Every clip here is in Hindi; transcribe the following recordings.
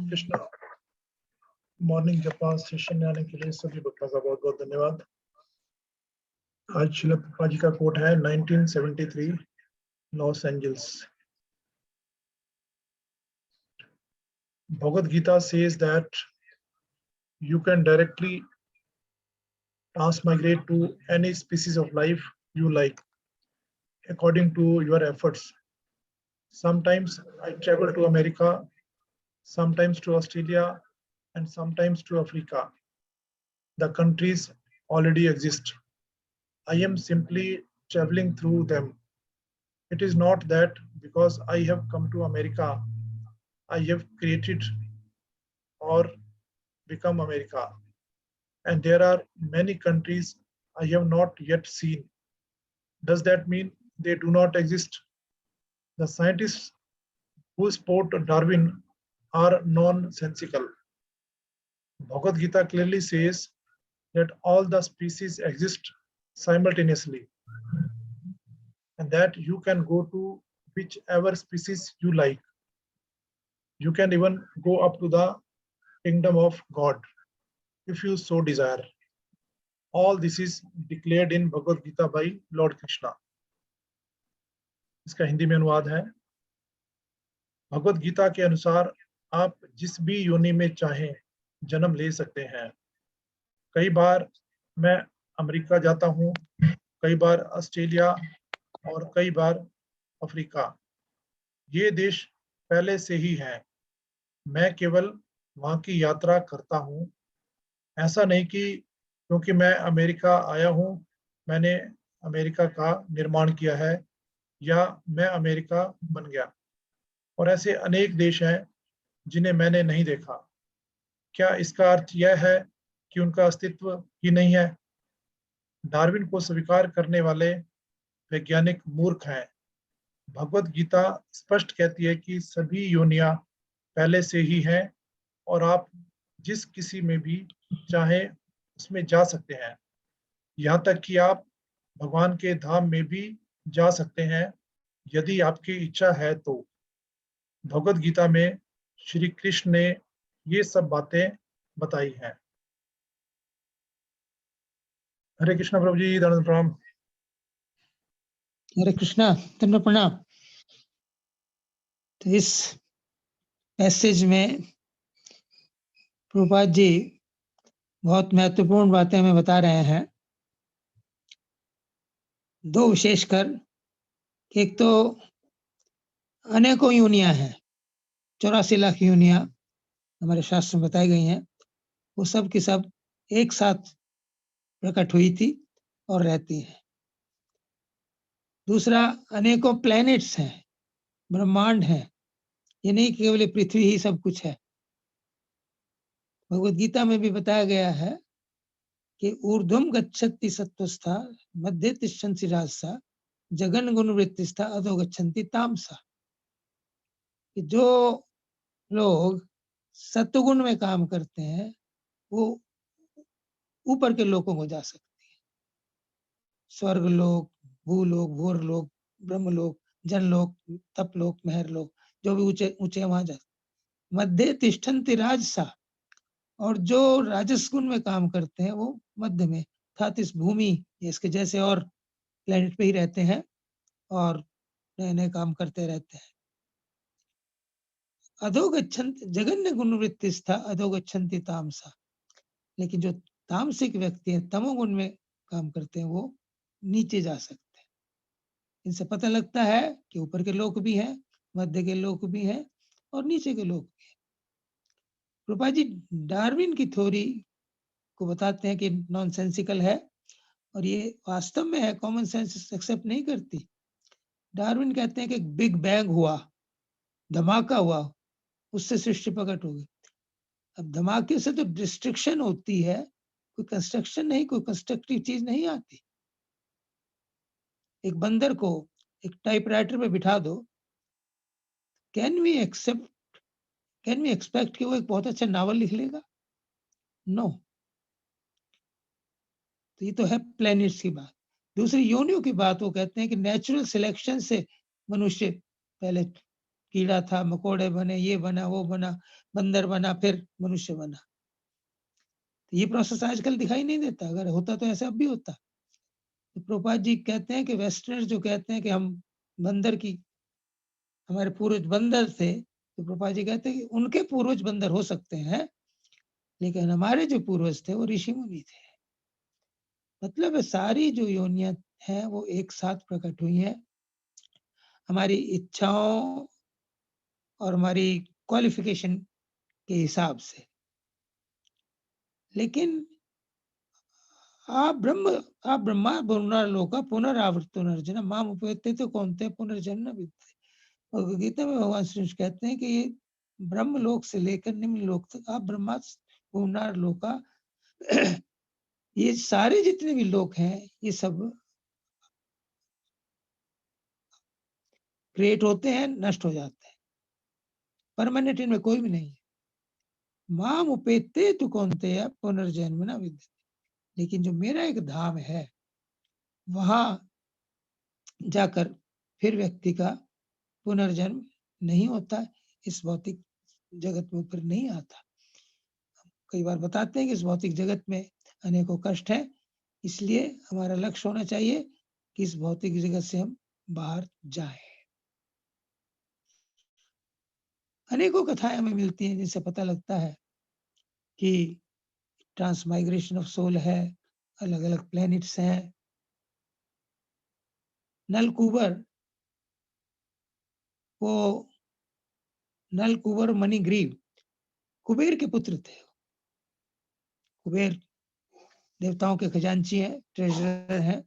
कृष्णा, मॉर्निंग जपा सेशन में आने के लिए सभी भक्तों का बहुत बहुत धन्यवाद। आज श्रील प्रभुपाद जी का कोट है 1973 Los Angeles. Bhagavad Gita says that you can directly transmigrate to any species of life you like according to your efforts. Sometimes I travel to America, sometimes to Australia, and sometimes to Africa. The countries already exist. I am simply traveling through them. It is not that because I have come to America, I have created or become America. And there are many countries I have not yet seen. Does that mean they do not exist? The scientists who support Darwin are nonsensical. Bhagavad Gita clearly says that all the species exist simultaneously and that you can go to whichever species you like. You can even go up to the kingdom of God if you so desire. All this is declared in Bhagavad Gita by Lord Krishna. इसका हिंदी में अनुवाद है। भगवत गीता के अनुसार आप जिस भी योनि में चाहें जन्म ले सकते हैं। कई बार मैं अमेरिका जाता हूँ, कई बार ऑस्ट्रेलिया और कई बार अफ्रीका। ये देश पहले से ही हैं। मैं केवल वहाँ की यात्रा करता हूँ। ऐसा नहीं कि क्योंकि मैं अमेरिका आया हूँ मैंने अमेरिका का निर्माण किया है या मैं अमेरिका बन गया। और ऐसे अनेक देश हैं जिन्हें मैंने नहीं देखा। क्या इसका अर्थ यह है कि उनका अस्तित्व ही नहीं है? डार्विन को स्वीकार करने वाले वैज्ञानिक मूर्ख हैं। भगवत गीता स्पष्ट कहती है कि सभी योनियां पहले से ही हैं और आप जिस किसी में भी चाहे उसमें जा सकते हैं। यहाँ तक कि आप भगवान के धाम में भी जा सकते हैं यदि आपकी इच्छा है तो। भगवत गीता में श्री कृष्ण ने ये सब बातें बताई हैं। हरे कृष्णा प्रभु जी, दंड प्रणाम। हरे कृष्णा, दंड प्रणाम। तो इस मैसेज में प्रभुपाद जी बहुत महत्वपूर्ण बातें हमें बता रहे हैं। दो विशेषकर, एक तो अनेकों योनियां हैं, 84 लाख योनियां हमारे शास्त्र में बताई गई हैं। वो सब की सब एक साथ प्रकट हुई थी और रहती है। दूसरा, अनेकों प्लैनेट्स हैं, ब्रह्मांड हैं। ये नहीं केवल पृथ्वी ही सब कुछ है। भगवद गीता में भी बताया गया है कि ऊर्ध्वम गच्छति सत्वस्था मध्य तिष्ठन्ति राजसा जगन गुण वृत्तिस्था अधो गच्छन्ति तामसा। कि जो लोग सत्वगुण में काम करते हैं वो ऊपर के लोकों को जा सकते हैं। स्वर्ग लोक, भूलोक, भूर लोक, ब्रह्मलोक, जनलोक, तपलोक, महर लोक, जो भी ऊंचे ऊंचे वहां जा। मध्य तिष्ठन्ति राजसा, और जो राजस गुण में काम करते हैं वो मध्य में अर्थात इस भूमि इसके जैसे और प्लेनेट पे ही रहते हैं और नए नए काम करते रहते हैं। अधोगच्छन्ति जगन्य गुण वृत्तिस्था अधोगच्छन्ति तामसा। लेकिन जो तामसिक व्यक्ति है, तमोगुण में काम करते हैं, वो नीचे जा सकते हैं। इनसे पता लगता है कि ऊपर के लोक भी हैं, मध्य के लोक भी हैं और नीचे के लोक भी हैं। रूपा जी डार्विन की थ्योरी को बताते हैं कि नॉनसेंसिकल है और ये वास्तव में है, कॉमन सेंस एक्सेप्ट नहीं करती। डार्विन कहते हैं कि एक बिग बैंग हुआ, धमाका हुआ, उससे सृष्टि प्रकट होगी। अब धमाके से तो डिस्ट्रक्शन होती है, कोई कंस्ट्रक्शन नहीं, कोई कंस्ट्रक्टिव चीज नहीं आती। एक बंदर को एक टाइपराइटर पे बिठा दो, कैन वी एक्सपेक्ट कि वो एक बहुत अच्छा नावल लिख लेगा? नो। तो ये तो है प्लैनेट्स की बात। दूसरी योनियों की बात वो कहते हैं कि नेचुरल सिलेक्शन से मनुष्य पहले कीड़ा था, मकोड़े बने, ये बना, वो बना, बंदर बना, फिर मनुष्य बना। तो ये प्रोसेस आजकल दिखाई नहीं देता, अगर होता तो ऐसे अब भी होता। तो प्रभुपाद जी कहते हैं कि वेस्टर्नर्स जो कहते हैं कि हम बंदर की हमारे पूर्वज बंदर थे, तो प्रभुपाद जी कहते हैं कि उनके पूर्वज बंदर हो सकते हैं, लेकिन हमारे जो पूर्वज थे वो ऋषि मुनि थे। मतलब सारी जो योनियां हैं वो एक साथ प्रकट हुई हैं हमारी इच्छाओं और हमारी क्वालिफिकेशन के हिसाब से। लेकिन आप ब्रह्मा पुनर्लोका पुनरावर्तनर्जन माम उपवेत्ते तो कौनते पुनर्जन्म विद्ते। और गीता में भगवान श्री कृष्ण कहते हैं कि ये ब्रह्म लोक से लेकर निम्न लोक तक आप ब्रह्मा पुनर्लोका ये सारे जितने भी लोक हैं ये सब क्रिएट होते हैं, नष्ट हो जाते हैं, परमानेंट इनमें कोई भी नहीं है। माम उपेते तो कौनते पुनर्जन्म न विद्यते। लेकिन जो मेरा एक धाम है वहां जाकर फिर व्यक्ति का पुनर्जन्म नहीं होता, इस भौतिक जगत में फिर नहीं आता। कई बार बताते हैं कि इस भौतिक जगत में अनेकों कष्ट है, इसलिए हमारा लक्ष्य होना चाहिए कि इस भौतिक जगत से हम बाहर जाएं। अनेकों कथाएं हमें मिलती हैं जिनसे पता लगता है कि ट्रांसमाइग्रेशन ऑफ सोल है, अलग अलग प्लैनेट्स हैं। नलकूबर वो नलकूबर मणिग्रीव कुबेर के पुत्र थे। कुबेर देवताओं के खजांची हैं, ट्रेजरर हैं,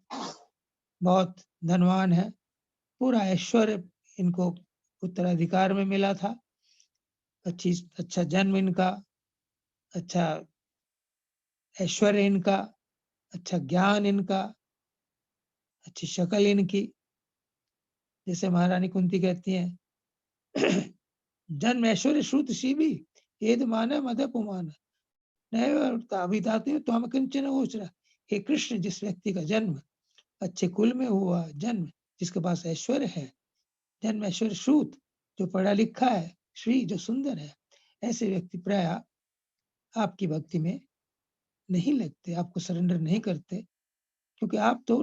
बहुत धनवान है, पूरा ऐश्वर्य इनको उत्तराधिकार में मिला था। अच्छा जन्म इनका, अच्छा ऐश्वर्य इनका, अच्छा ज्ञान इनका, अच्छी शक्ल इनकी। जैसे महारानी कुंती कहती हैं जन्म ऐश्वर्य श्रुत शिवी एद मान मद पुमान अभिधाते तो हम किंचन गोचरा। हे कृष्ण, जिस व्यक्ति का जन्म अच्छे कुल में हुआ, जन्म जिसके पास ऐश्वर्य है, जन्म ऐश्वर्य श्रुत जो पढ़ा लिखा है, श्री जो सुंदर है, ऐसे व्यक्ति प्राय आपकी भक्ति में नहीं लगते, आपको सरेंडर नहीं करते, क्योंकि आप तो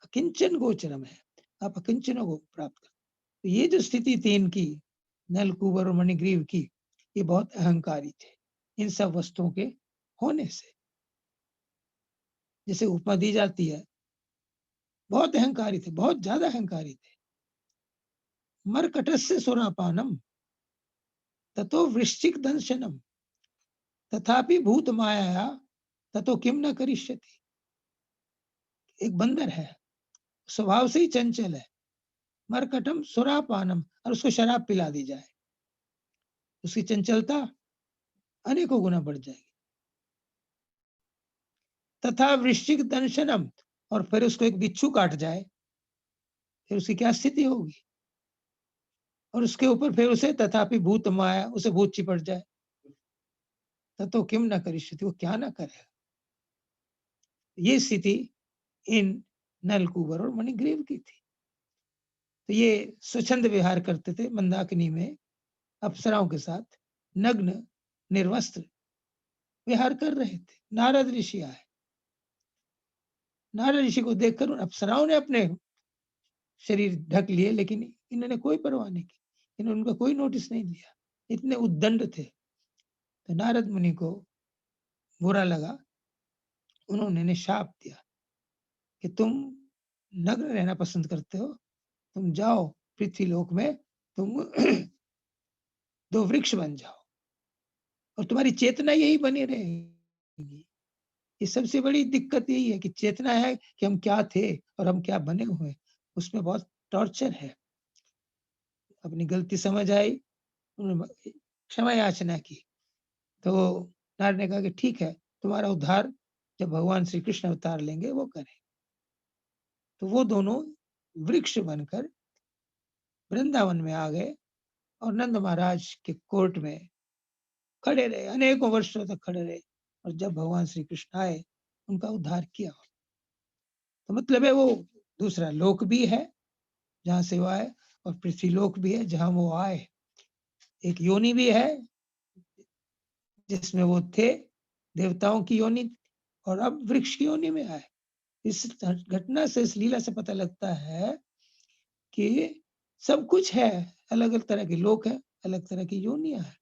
अकिंचन गोचरम है, आप अकिंचनों को प्राप्त करते। तो ये जो स्थिति थी इनकी, नलकूबर और मणिग्रीव की, ये बहुत अहंकारी थे इन सब वस्तुओं के होने से। जैसे उपमा दी जाती है, बहुत अहंकारी थे, बहुत ज्यादा अहंकारी थे। मरकटस्य सुरापानम ततो वृश्चिक दंशनम तथापि भूत माया ततो किम न करिष्यति। एक बंदर है, स्वभाव से ही चंचल है, मरकटम सुरापानम, और उसको शराब पिला दी जाए, उसकी चंचलता अनेकों गुना बढ़ जाएगी। तथा वृश्चिक दंशनम, और फिर उसको एक बिच्छू काट जाए, फिर उसकी क्या स्थिति होगी। और उसके ऊपर फिर उसे तथापि भूत माया, उसे भूत चिपट जाए, ततो किम न करिष्यति, वो क्या ना करे। ये स्थिति इन नलकूबर और मणिग्रीव की थी। तो ये स्वच्छंद विहार करते थे मंदाकिनी में अप्सराओं के साथ, नग्न निर्वस्त्र विहार कर रहे थे। नारद ऋषि आए, नारद ऋषि को देखकर उन अप्सराओं ने अपने शरीर ढक लिए, लेकिन इन्होंने कोई परवाह नहीं की, इन्होंने उनका कोई नोटिस नहीं लिया, इतने उद्दंड थे। तो नारद मुनि को बुरा लगा, उन्होंने इन्हें शाप दिया कि तुम नग्न रहना पसंद करते हो, तुम जाओ पृथ्वी लोक में, तुम दो वृक्ष बन जाओ और तुम्हारी चेतना यही बनी रहेगी। ये सबसे बड़ी दिक्कत यही है कि चेतना है कि हम क्या थे और हम क्या बने हुए, उसमें बहुत टॉर्चर है। अपनी गलती समझ आई, उन्होंने क्षमा याचना की। तो नारद ने कहा कि ठीक है, तुम्हारा उद्धार जब भगवान श्री कृष्ण अवतार लेंगे वो करें। तो वो दोनों वृक्ष बनकर वृंदावन में आ गए और नंद महाराज के कोर्ट में खड़े रहे, अनेकों वर्षों तक खड़े रहे। और जब भगवान श्री कृष्ण आए उनका उद्धार किया। तो मतलब है वो दूसरा लोक भी है जहाँ से वो आए, और पृथ्वी लोक भी है जहाँ वो आए। एक योनि भी है जिसमें वो थे, देवताओं की योनि, और अब वृक्ष की योनि में आए। इस घटना से, इस लीला से पता लगता है कि सब कुछ है, अलग अलग तरह के लोक है, अलग तरह की योनियां है।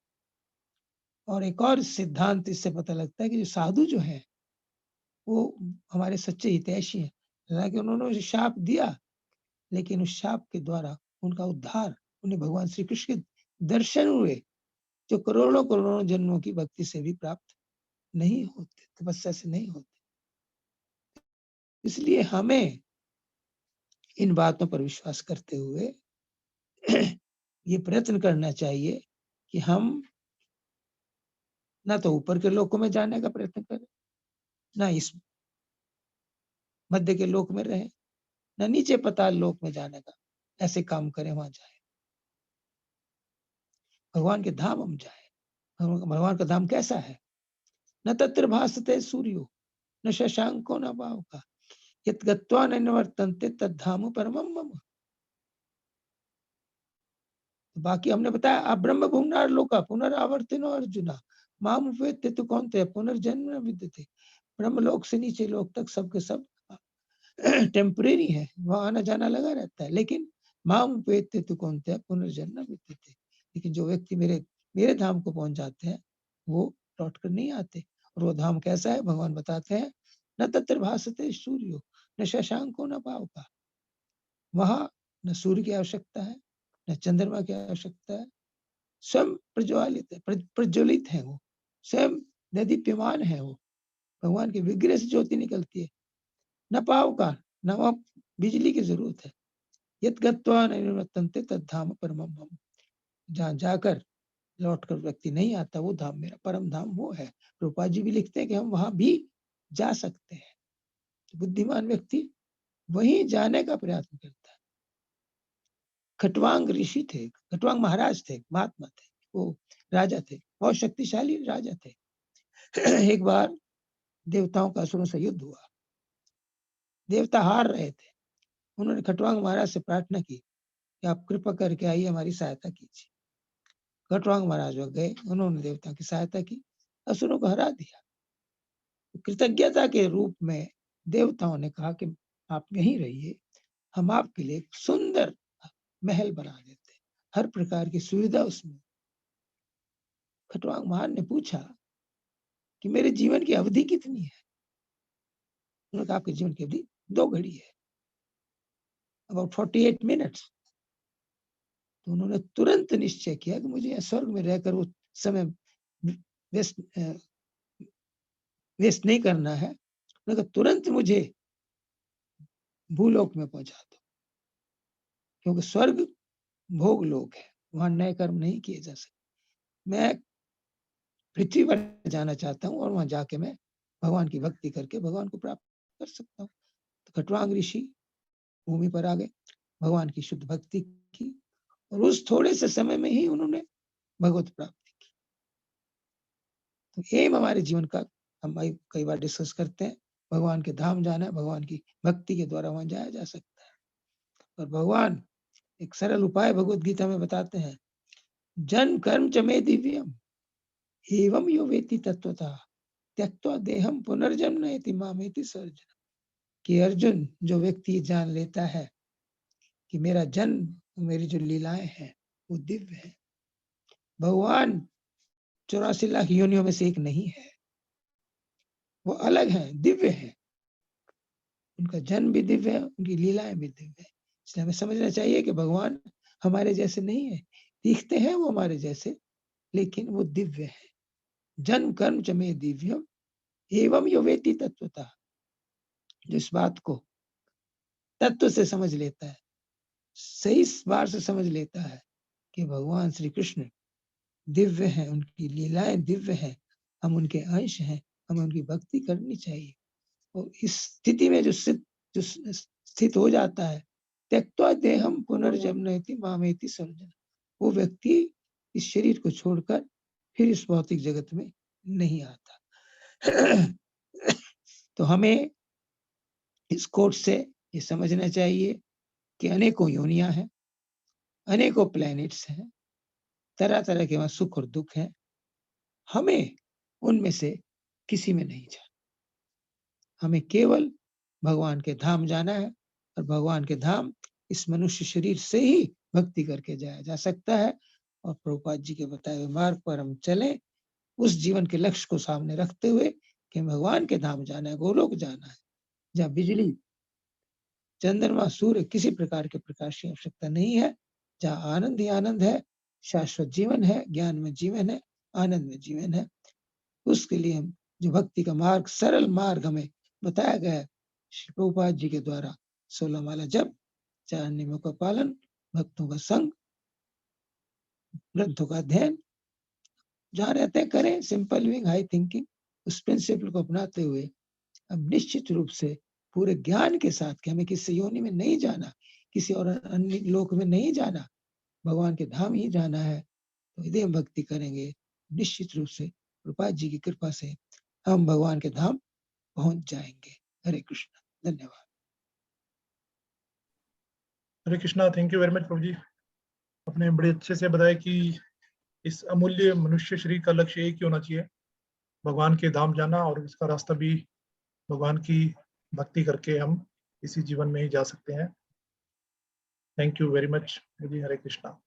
और एक और सिद्धांत इससे पता लगता है कि जो साधु जो है वो हमारे सच्चे हितैषी हैं। हालांकि उन्होंने शाप दिया, लेकिन उस शाप के द्वारा उनका उद्धार, उन्हें भगवान श्री कृष्ण के दर्शन हुए, जो करोड़ों करोड़ों जन्मों की भक्ति से भी प्राप्त नहीं होते, तपस्या से नहीं होते। इसलिए हमें इन बातों पर विश्वास करते हुए ये प्रयत्न करना चाहिए कि हम ना तो ऊपर के लोकों में जाने का प्रयत्न करें, ना इस मध्य के लोक में रहें, ना नीचे पाताल लोक में जाने का ऐसे काम करें, वहां जाए, भगवान के धाम हम जाए। भगवान का धाम कैसा है? न तत्र भासते सूर्यो न शशांको न पावका यत् गत्वा न निवर्तन्ते तद्धाम परमं मम। बाकी हमने बताया, आप ब्रह्म भुवनार लोका पुनरावर्तिनो अर्जुना माम उपवेत्य तु कौन्तेय पुनर्जन्म न विद्यते। ब्रह्म लोक से नीचे लोक तक सबके सब टेम्परेरी है, वहां आना जाना लगा रहता है, लेकिन माम उपवेत्य तु कौन्तेय पुनर्जन्म न विद्यते। लेकिन जो व्यक्ति मेरे धाम को पहुंच जाते हैं वो लौट कर नहीं आते। और वो धाम कैसा है? भगवान बताते हैं, न तत्र भासते सूर्यो न शशांको न पावका। वहां न सूर्य की आवश्यकता है, न चंद्रमा की आवश्यकता है, स्वयं प्रज्वलित है, प्रज्वलित है वो, स्वयं दीप्यमान है वो। भगवान के विग्रह से ज्योति निकलती है। न पावका, न वहां बिजली की जरूरत है। यत् गत्वा न निवर्तन्ते तद्धाम परमं मम। जहां जाकर लौटकर व्यक्ति नहीं आता, वो धाम मेरा परम धाम वो है। रूपा जी भी लिखते हैं कि हम वहां भी जा सकते हैं। तो बुद्धिमान व्यक्ति वहीं जाने का प्रयत्न करता है। खटवांग ऋषि थे, खटवांग महाराज थे, महात्मा थे, वो राजा थे, बहुत शक्तिशाली राजा थे। एक बार देवताओं का असुरों से युद्ध हुआ, देवता हार रहे थे। उन्होंने खटवांग महाराज से प्रार्थना की कि आप कृपा करके आइए, हमारी सहायता कीजिए। खटवांग महाराज वह गए, उन्होंने देवताओं की सहायता की, असुरों को हरा दिया। कृतज्ञता के रूप में देवताओं ने कहा कि आप यहीं रहिए, हम आपके लिए एक सुंदर महल बना देते, हर प्रकार की सुविधा उसमें। खटवांग महाराज ने पूछा कि मेरे जीवन की अवधि कितनी है? उन्होंने कहा आपके जीवन की अवधि 2 घड़ी है, अबाउट 48 मिनट्स। तो उन्होंने तुरंत निश्चय किया कि मुझे स्वर्ग में रहकर वो समय वेस्ट नहीं करना है। उन्होंने कहा तुरंत मुझे भूलोक में पहुंचा दो, क्योंकि स्वर्ग भोग लोक है, वहां नए कर्म नहीं किए जा सकते। मैं पृथ्वी पर जाना चाहता हूँ और वहां जाके मैं भगवान की भक्ति करके भगवान को प्राप्त कर सकता हूँ। तो खटवांग ऋषि भूमि पर आ गए, भगवान की शुद्ध भक्ति की, और उस थोड़े से समय में ही उन्होंने भगवत प्राप्ति की। तो एम हमारे जीवन का हम कई बार डिस्कस करते हैं, भगवान के धाम जाना है, भगवान की भक्ति के द्वारा वहां जाया जा सकता है। और भगवान एक सरल उपाय भगवत गीता में बताते हैं, जन्म कर्म च मे दिव्यम एवं यो वेति तत्वतः त्यक्त्वा देहम पुनर्जन्म नयति मामेति सर्जन। कि अर्जुन, जो व्यक्ति जान लेता है कि मेरा जन्म, मेरी जो लीलाएं हैं वो दिव्य है, भगवान 84 लाख योनियों में से एक नहीं है, वो अलग है, दिव्य है, उनका जन्म भी दिव्य है, उनकी लीलाएं भी दिव्य है। इसलिए हमें समझना चाहिए कि भगवान हमारे जैसे नहीं है, दिखते हैं वो हमारे जैसे, लेकिन वो दिव्य है। जन्म कर्म च मे दिव्यम एवं यो वेति तत्वतः। जो इस बात को तत्व से समझ लेता है, सही बार से समझ लेता है कि भगवान श्री कृष्ण दिव्य हैं, उनकी लीलाएं दिव्य हैं, हम उनके अंश हैं, हमें उनकी भक्ति करनी चाहिए। और इस स्थिति में जो स्थित हो जाता है, त्यक्त्वा देहम पुनर्जन्म मामेति सर्जन, वो व्यक्ति इस शरीर को छोड़कर फिर इस भौतिक जगत में नहीं आता। तो हमें इस कोट से ये समझना चाहिए कि अनेकों योनियां हैं, अनेकों प्लैनेट्स हैं, तरह तरह के वहां सुख और दुख हैं। हमें उनमें से किसी में नहीं जाना, हमें केवल भगवान के धाम जाना है, और भगवान के धाम इस मनुष्य शरीर से ही भक्ति करके जाया जा सकता है। और प्रभुपाद जी के बताए हुए मार्ग पर हम चलें, उस जीवन के लक्ष्य को सामने रखते हुए कि भगवान के धाम जाना है, गोलोक जाना है, जहाँ बिजली, चंद्रमा, सूर्य किसी प्रकार के प्रकाश की आवश्यकता नहीं है, जहाँ आनंद ही आनंद है, शाश्वत जीवन है, ज्ञान में जीवन है, आनंद में जीवन है। उसके लिए हम जो भक्ति का मार्ग, सरल मार्ग हमें बताया गया है श्री प्रभुपाद जी के द्वारा, 16 माला जप, 4 नियमों का पालन, भक्तों का संग, ग्रंथों का अध्ययन, जहाँ रहते हैं करें, सिंपल लिविंग, हाई थिंकिंग, उस प्रिंसिपल को अपनाते हुए अब निश्चित रूप से पूरे ज्ञान के साथ कि हमें किसी योनि में नहीं जाना, किसी और अन्य लोक में नहीं जाना, भगवान के धाम ही जाना है, तो यदि हम भक्ति करेंगे, निश्चित रूप से प्रभुपाद जी की कृपा से हम भगवान के धाम पहुंच जाएंगे। हरे कृष्ण, धन्यवाद। Hare Krishna. Thank you very much प्रभु जी। आपने बड़े अच्छे से बताया कि इस अमूल्य मनुष्य शरीर का लक्ष्य एक ही होना चाहिए, भगवान के धाम जाना, और इसका रास्ता भी भगवान की भक्ति करके हम इसी जीवन में ही जा सकते हैं। Thank you very much Prabhu ji. Hare Krishna.